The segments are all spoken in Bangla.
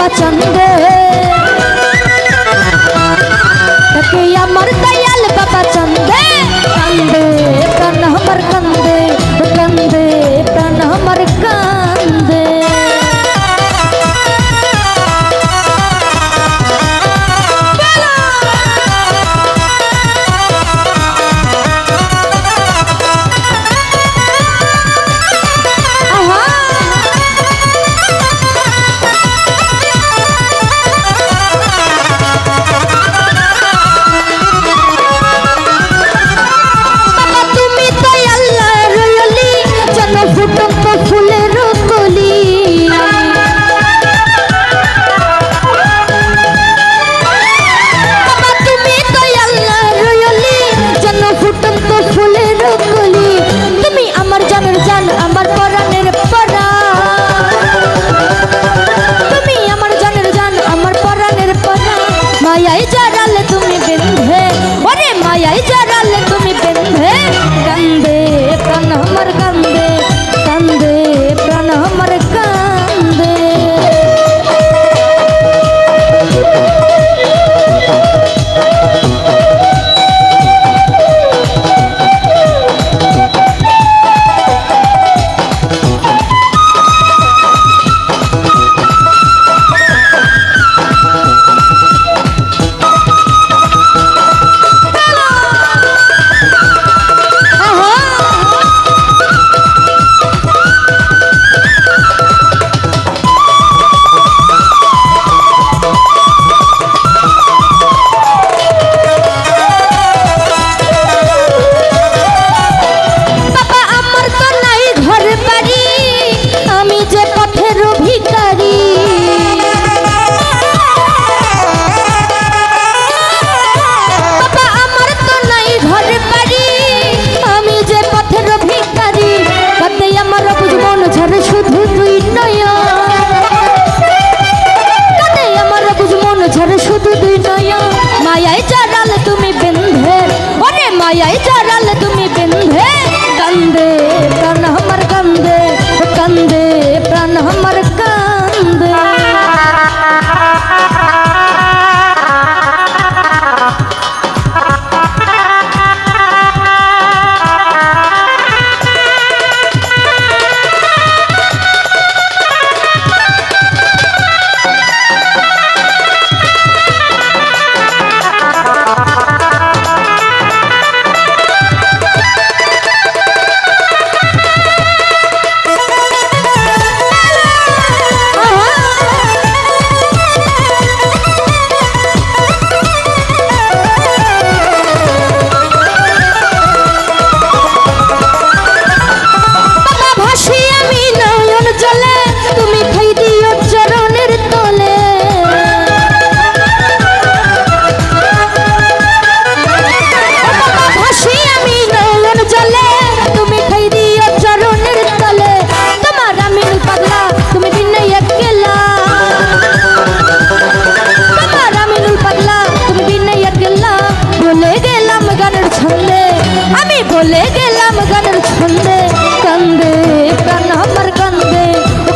বাবা চন্দে তাকে আমার দয়াল বাবা চন্দে কান্দে প্রাণ আমার কান্দে কান্দে প্রাণ আমার কান্দে মায়াই জারালে তুমি বেঁধে ওরে মায়াই জারালে তুমি বেঁধে কান্দে প্রাণ আমার কান্দে কান্দে প্রাণ আমার কান্দে মায়াই জারালে তুমি বেঁধে ওরে মায়াই জারালে তুমি বেঁধে কান্দে প্রাণ আমার কান্দে কান্দে প্রাণ আমার কান্দে বলে গেলাম গানের ছন্দে কান্দে প্রাণ আমার কান্দে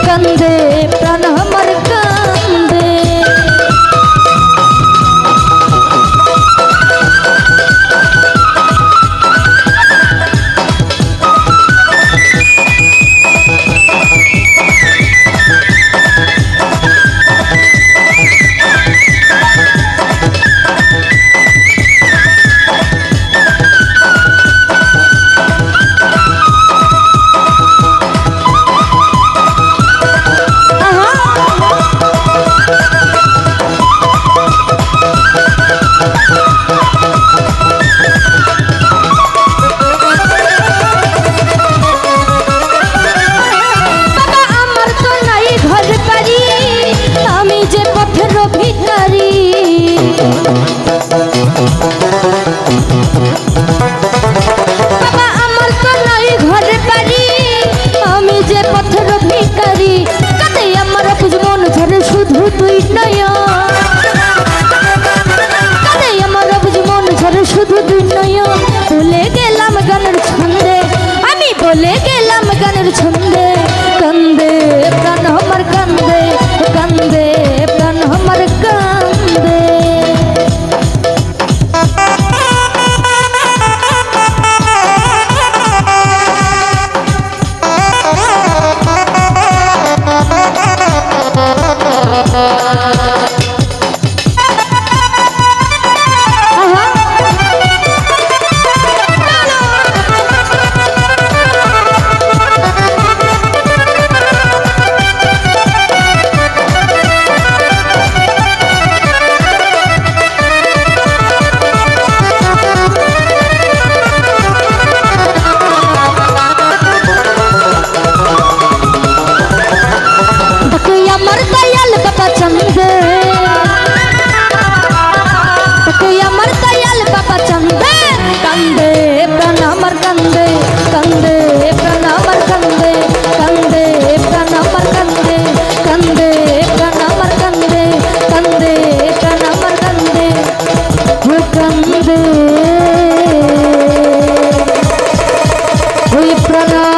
কান্দে প্রাণ আমার কান্দে বলে গেলাম গানের ছন্দে কান্দে প্রাণ আমার কান্দে কান্দে কান্দে কান্দে প্রাণ আমার কান্দে কান্দে প্রাণ আমার কান্দে কান্দে প্রাণ আমার কান্দে কান্দে প্রাণ আমার কান্দে কান্দে প্রাণ আমার কান্দে কান্দে ওই প্রাণ